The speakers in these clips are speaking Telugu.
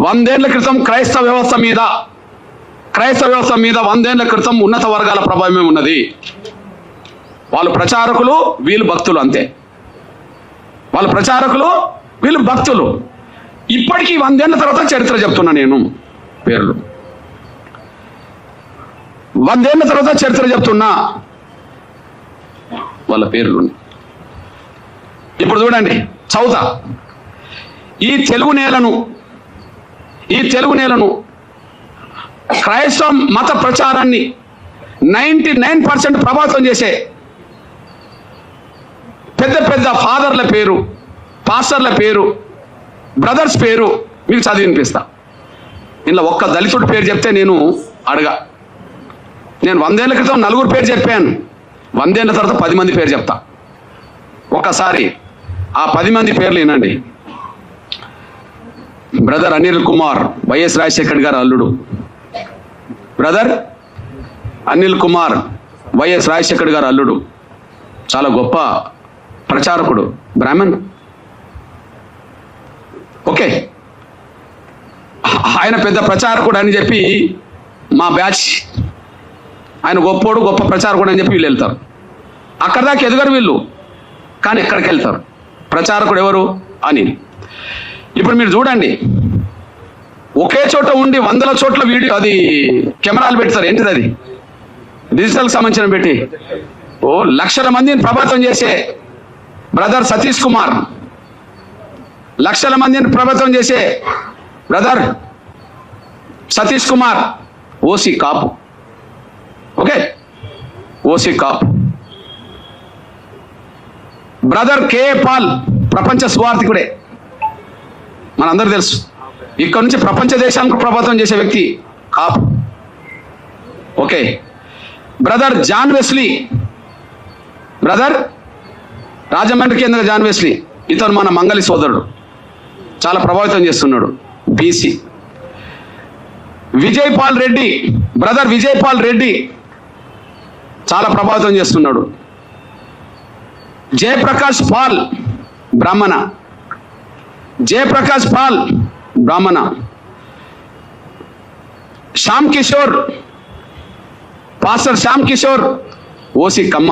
100 ఏళ్ల క్రితం క్రైస్తవ వ్యవస్థ మీద 100 ఏళ్ల క్రితం ఉన్నత వర్గాల ప్రభావమే ఉన్నది. వాళ్ళు ప్రచారకులు, వీళ్ళు భక్తులు, అంతే. వాళ్ళు ప్రచారకులు, వీళ్ళు భక్తులు. ఇప్పటికీ 100 ఏళ్ల తర్వాత చరిత్ర చెప్తున్నా నేను, పేర్లు 100 ఏళ్ల తర్వాత చరిత్ర చెప్తున్నా, వాళ్ళ పేర్లు. ఇప్పుడు చూడండి, చౌత ఈ తెలుగు నేలను క్రైస్తవ మత ప్రచారాన్ని 99% ప్రభావితం చేసే పెద్ద పెద్ద ఫాదర్ల పేరు, పాస్టర్ల పేరు, బ్రదర్స్ పేరు మీకు చదివి వినిపిస్తా. ఇలా ఒక్క దళితుడి పేరు చెప్తే నేను 100 ఏళ్ల క్రితం 4 పేరు చెప్పాను. 100 ఏళ్ల తర్వాత 10 మంది పేరు చెప్తా. ఒక్కసారి ఆ 10 మంది పేర్లు వినండి. బ్రదర్ అనిల్ కుమార్, వైఎస్ రాజశేఖర్ గారు అల్లుడు. బ్రదర్ అనిల్ కుమార్, వైఎస్ రాజశేఖర్ గారు అల్లుడు. చాలా గొప్ప ప్రచారకుడు, బ్రాహ్మణ్. ఓకే, ఆయన పెద్ద ప్రచారకుడు అని చెప్పి మా బ్యాచ్, ఆయన గొప్పోడు, గొప్ప ప్రచారకుడు అని చెప్పి వీళ్ళు వెళ్తారు. అక్కడ దాకా ఎదగరు వీళ్ళు, కానీ ఎక్కడికి వెళ్తారు? ప్రచారకుడు ఎవరు అని. ఇప్పుడు మీరు చూడండి, ఒకే చోట ఉండి 100ల చోట్ల వీడియో, అది కెమెరాలు పెడతారు. ఏంటిది అది? డిజిటల్కి సంబంధించిన పెట్టి లక్షల మందిని ప్రభావితం చేసే బ్రదర్ సతీష్ కుమార్, లక్షల మందిని ప్రభావితం చేసే బ్రదర్ సతీష్ కుమార్, ఓసీ కాపు. ఓకే, ఓసీ కాపు. బ్రదర్ కే పాల్, ప్రపంచ సువార్థికుడే, మనందరూ తెలుసు. ఇక్కడ నుంచి ప్రపంచ దేశానికి ప్రభావితం చేసే వ్యక్తి, Kapu. Okay, brother John Wesley, brother రాజమండ్రికి చెందిన జాన్ వెస్లీ, ఇతను మన మంగళి సోదరుడు, చాలా ప్రభావితం చేస్తున్నాడు, BC. Vijay Paul Reddy, brother Vijay Paul Reddy, చాలా ప్రభావితం చేస్తున్నాడు. Jayaprakash Paul, Brahmana. Jayaprakash Paul, Brahmana. Shyam Kishore, pastor Shyam Kishore, OC Kamma.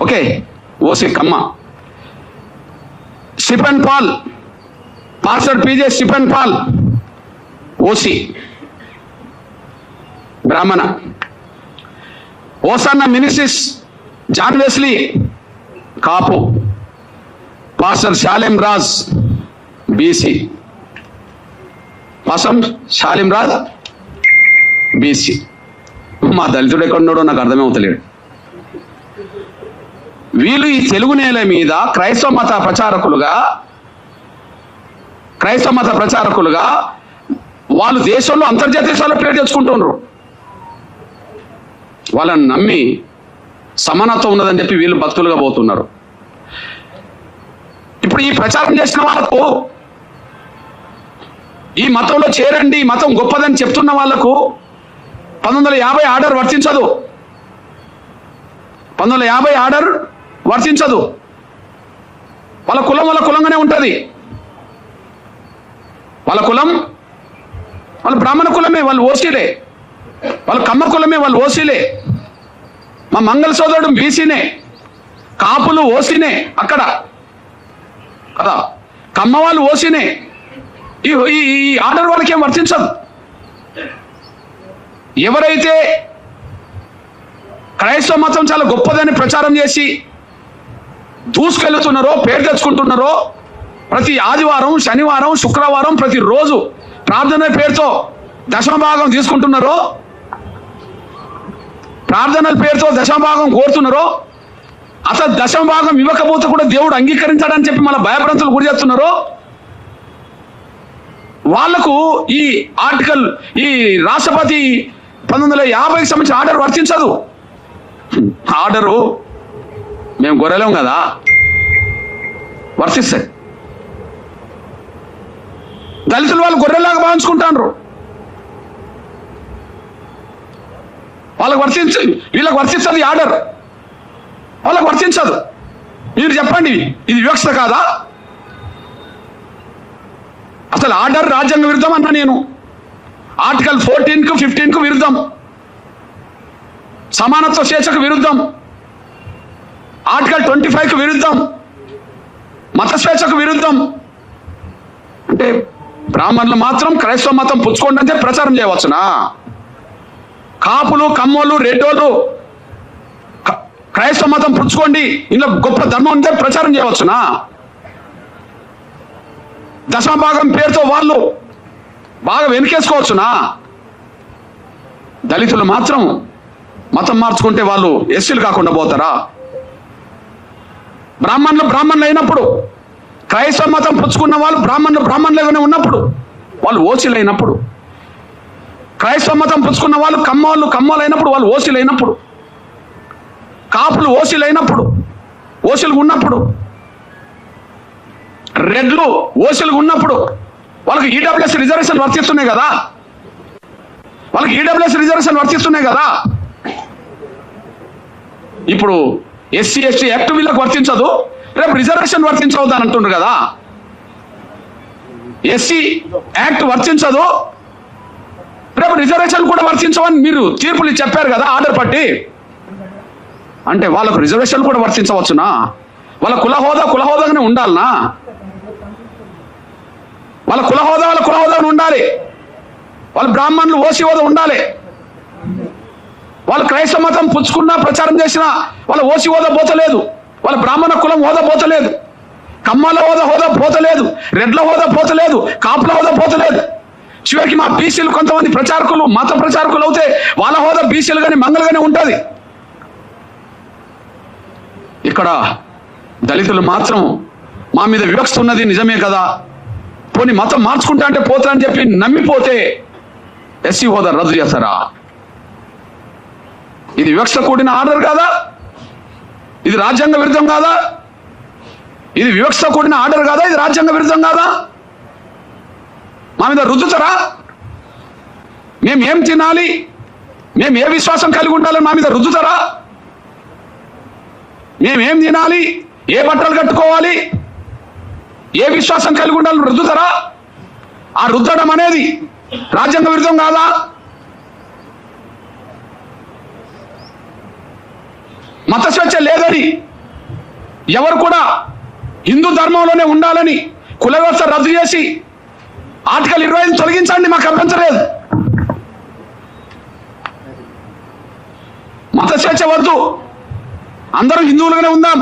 Okay, OC Kamma. Stephen Paul, pastor PJ Stephen Paul, OC, Brahmana. Hosanna Ministries John Wesley, Kapu. Pastor Shalem Raj, BC. Pastor Shalem Raj, BC. మా దళితుడు ఎక్కడున్నాడో నాకు అర్థమే అవుతలేడు. వీళ్ళు ఈ తెలుగు నేల మీద క్రైస్తవ మత ప్రచారకులుగా వాళ్ళు దేశంలో అంతర్జాతీయ స్థాయిలో పేరు తెచ్చుకుంటున్నారు. వాళ్ళని నమ్మి సమానత్వం ఉన్నదని చెప్పి వీళ్ళు భక్తులుగా పోతున్నారు. ఇప్పుడు ఈ ప్రచారం చేసిన వాళ్ళకు, ఈ మతంలో చేరండి, ఈ మతం గొప్పదని చెప్తున్న వాళ్లకు 1950 ఆర్డర్ వర్తించదు. 1950 ఆర్డర్ వర్తించదు. వాళ్ళ కులం వాళ్ళ కులంగానే ఉంటుంది. వాళ్ళ కులం వాళ్ళ బ్రాహ్మణ కులమే, వాళ్ళు ఓసీలే. వాళ్ళ కమ్మ కులమే, వాళ్ళు ఓసీలే. మా మంగళ సోదరుడు బీసీనే, కాపులు ఓసీనే అక్కడ కదా, కమ్మ వాళ్ళు ఓసీనే. ఈ ఆర్డర్ వాళ్ళకి ఏం వర్తించదు. ఎవరైతే క్రైస్తవ మతం చాలా గొప్పదని ప్రచారం చేసి దూసుకెళ్తున్నారో, పేరు తెచ్చుకుంటున్నారో, ప్రతి ఆదివారం, శనివారం, శుక్రవారం ప్రతిరోజు ప్రార్థన పేరుతో దశమభాగం తీసుకుంటున్నారో, ప్రార్థనల పేరుతో దశమభాగం కోరుతున్నారో, అసలు దశమభాగం ఇవ్వకపోతే కూడా దేవుడు అంగీకరించాడని చెప్పి మన భయభ్రాంతులు గురి చేస్తున్నారో, వాళ్లకు ఈ ఆర్టికల్, ఈ రాష్ట్రపతి 1950కి సంబంధించిన ఆర్డర్ వర్తించదు. ఆర్డరు మేము గొర్రెలేం కదా, వర్తిస్తాయి. దళితులు వాళ్ళు గొర్రెలాగా భావించుకుంటారు. వాళ్ళకి వీళ్ళకి వర్తిస్తుంది ఆర్డర్, వాళ్ళకి వర్తించదు. మీరు చెప్పండి, ఇది వివక్షత కాదా? అసలు ఆర్డర్ రాజ్యాంగ విరుద్ధం అన్నా నేను. ఆర్టికల్ 14కు 15కు విరుద్ధం, సమానత్వ స్వేచ్ఛకు విరుద్ధం, ఆర్టికల్ 25కు విరుద్ధం, మత స్వేచ్ఛకు విరుద్ధం. అంటే బ్రాహ్మణులు మాత్రం క్రైస్తవ మతం పుచ్చుకోండి అంటే ప్రచారం చేయవచ్చునా? కాపులు, కమ్మోళ్ళు, రెడ్డోళ్ళు క్రైస్తవ మతం పుచ్చుకోండి, ఇందులో గొప్ప ధర్మం అంటే ప్రచారం చేయవచ్చునా? దశమభాగం పేరుతో వాళ్ళు బాగా వెనుకేసుకోవచ్చునా? దళితులు మాత్రం మతం మార్చుకుంటే వాళ్ళు ఎస్సీలు కాకుండా పోతారా? బ్రాహ్మణులు అయినప్పుడు, క్రైస్తవ మతం పుచ్చుకున్న వాళ్ళు బ్రాహ్మణులుగానే ఉన్నప్పుడు వాళ్ళు ఓసీలు అయినప్పుడు, క్రైస్తవ మతం పుచ్చుకున్న వాళ్ళు కమ్మోళ్ళు అయినప్పుడు వాళ్ళు ఓసీలు అయినప్పుడు, కాపులు ఓసీలు అయినప్పుడు, ఓసీలు ఉన్నప్పుడు, రెడ్లు ఓసీలు ఉన్నప్పుడు వాళ్ళకి ఈడబ్ల్యూఎస్ రిజర్వేషన్ వర్తిస్తున్నాయి కదా, వాళ్ళకి ఈడబ్ల్యూఎస్ రిజర్వేషన్ వర్తిస్తున్నాయి కదా. ఇప్పుడు ఎస్సీ ఎస్టీ యాక్ట్ వీళ్ళకి వర్తించదు, రేపు రిజర్వేషన్ వర్తించవద్దు అని అంటుండ్రు కదా. ఎస్సీ యాక్ట్ వర్తించదు, రేపు రిజర్వేషన్ కూడా వర్తించవని మీరు తీర్పులు చెప్పారు కదా ఆర్డర్ పట్టి. అంటే వాళ్ళకు రిజర్వేషన్ కూడా వర్తించవచ్చునా? వాళ్ళ కులహోదాగానే ఉండాలనా? వాళ్ళ కులహోదాగానే ఉండాలి. వాళ్ళ బ్రాహ్మణులు ఓసీ హోదా ఉండాలి. వాళ్ళు క్రైస్తవ మతం పుచ్చుకున్నా ప్రచారం చేసినా వాళ్ళ ఓసీ హోదా పోతలేదు, వాళ్ళ బ్రాహ్మణ కులం హోదా పోతలేదు, కమ్మల హోదా పోతలేదు, రెడ్ల హోదా పోతలేదు, కాపుల హోదా పోతలేదు. చివరికి మా బీసీలు కొంతమంది ప్రచారకులు, మత ప్రచారకులు అవుతే వాళ్ళ హోదా బీసీలు కానీ మంగళగానే ఉంటుంది. ఇక్కడ దళితులు మాత్రం మా మీద వివక్ష ఉన్నది నిజమే కదా, పోనీ మతం మార్చుకుంటా అంటే పోతా అని చెప్పి నమ్మిపోతే ఎస్సీ హోదా రద్దు చేస్తారా? ఇది వివక్ష కూడిన ఆర్డర్ కాదా? ఇది రాజ్యాంగ విరుద్ధం కాదా? ఇది వివక్ష కూడిన ఆర్డర్ కాదా? ఇది రాజ్యాంగ విరుద్ధం కాదా? మా మీద రుద్దుతారా? మేము ఏం తినాలి, మేము ఏ విశ్వాసం కలిగి ఉండాలని మా మీద రుద్దుతారా? మేమేం తినాలి, ఏ బట్టలు కట్టుకోవాలి, ఏ విశ్వాసం కలిగి ఉండాలని రుద్దుతారా? ఆ రుద్దడం అనేది రాజ్యాంగ విరుద్ధం కాదా? మత స్వేచ్ఛ లేదని, ఎవరు కూడా హిందూ ధర్మంలోనే ఉండాలని కుల వ్యవస్థ రద్దు చేసి ఆర్టికల్ 25 తొలగించండి, మాకు అభ్యంతరం. మత స్వేచ్ఛ వద్దు, అందరూ హిందువులుగానే ఉందాం,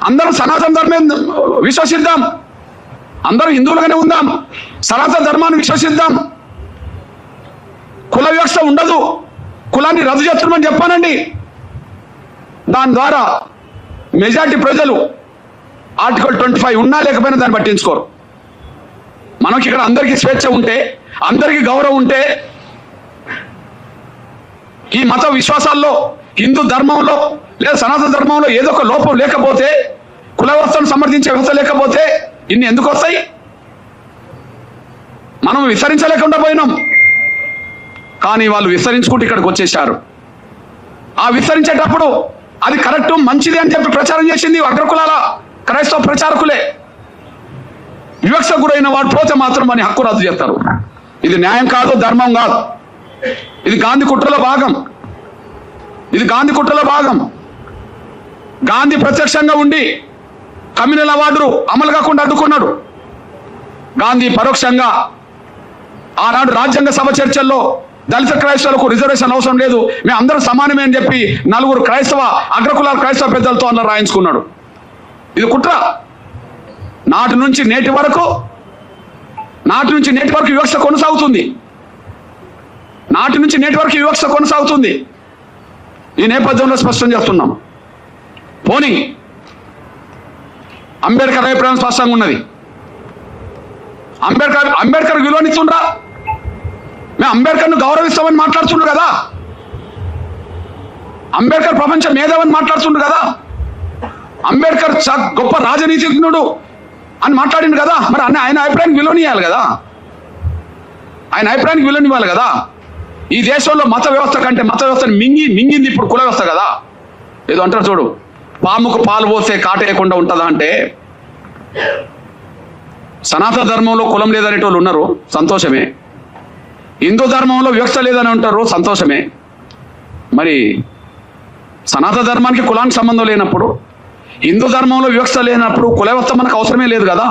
అందరూ సనాతన ధర్మం విశ్వసిద్దాం, అందరూ హిందువులుగానే ఉందాం, సనాతన ధర్మాన్ని విశ్వసిద్దాం. కుల వ్యవస్థ ఉండదు, కులాన్ని రద్దు చేస్తున్నామని చెప్పానండి. దాని ద్వారా మెజారిటీ ప్రజలు ఆర్టికల్ 25 ఉన్నా లేకపోయినా దాన్ని పట్టించుకోరు. మనకి ఇక్కడ అందరికీ స్వేచ్ఛ ఉంటే, అందరికీ గౌరవం ఉంటే, ఈ మత విశ్వాసాల్లో, హిందూ ధర్మంలో లేదా సనాతన ధర్మంలో ఏదో ఒక లోపం లేకపోతే, కుల వ్యవస్థను సమర్థించే వ్యవస్థ లేకపోతే ఇన్ని ఎందుకు వస్తాయి? మనం విస్తరించలేకుండా పోయినాం, కానీ వాళ్ళు విస్తరించుకుంటూ ఇక్కడికి వచ్చేసారు. ఆ విస్తరించేటప్పుడు అది కరెక్ట్ మంచిది అని చెప్పి ప్రచారం చేసింది అగ్రకులాల క్రైస్తవ ప్రచారకులే. వివక్ష గురైన వాడు పోతే మాత్రం అని హక్కు రద్దు చేస్తారు. ఇది న్యాయం కాదు, ధర్మం కాదు. ఇది గాంధీ కుట్రలో భాగం, ఇది గాంధీ కుట్రలో భాగం. గాంధీ ప్రత్యక్షంగా ఉండి కమ్యూనల్ అవార్డు అమలు కాకుండా అడ్డుకున్నాడు. గాంధీ పరోక్షంగా ఆనాడు రాజ్యాంగ సభ చర్చల్లో దళిత క్రైస్తవులకు రిజర్వేషన్ అవసరం లేదు, మేము అందరూ సమానమే అని చెప్పి 4 క్రైస్తవ అగ్రకులాల క్రైస్తవ పెద్దలతో అలా రాయించుకున్నాడు. ఇది కుట్ర. నాటి నుంచి నేటి వరకు వివక్ష కొనసాగుతుంది. నాటి నుంచి నేటి వరకు వివక్ష కొనసాగుతుంది. ఈ నేపథ్యంలో స్పష్టం చేస్తున్నాం. పోనీ అంబేద్కర్ అభిప్రాయం స్పష్టంగా ఉన్నది. అంబేద్కర్ విలువనిస్తుండ్రా? మేము అంబేద్కర్ను గౌరవిస్తామని మాట్లాడుతుండ్రు కదా, అంబేద్కర్ ప్రపంచ మేధావని మాట్లాడుతుండ్రు కదా, అంబేద్కర్ గొప్ప రాజనీతిజ్ఞుడు అని మాట్లాడిండు కదా. మరి ఆయన అభిప్రాయానికి విలువనియాలి కదా, ఆయన అభిప్రాయానికి విలువనివ్వాలి కదా. ఈ దేశంలో మత వ్యవస్థ కంటే మత వ్యవస్థను మింగింది ఇప్పుడు కుల వ్యవస్థ కదా. ఏదో అంటారు చూడు, పాముకు పాలు పోస్తే కాటేయకుండా ఉంటుందా అంటే, సనాతన ధర్మంలో కులం లేదనేటోళ్ళు ఉన్నారు, సంతోషమే. హిందూ ధర్మంలో వివక్ష లేదని ఉంటారు, సంతోషమే. మరి సనాతన ధర్మానికి కులానికి సంబంధం లేనప్పుడు, హిందూ ధర్మంలో వివక్ష లేనప్పుడు కుల వ్యవస్థ మనకు అవసరమే లేదు కదా.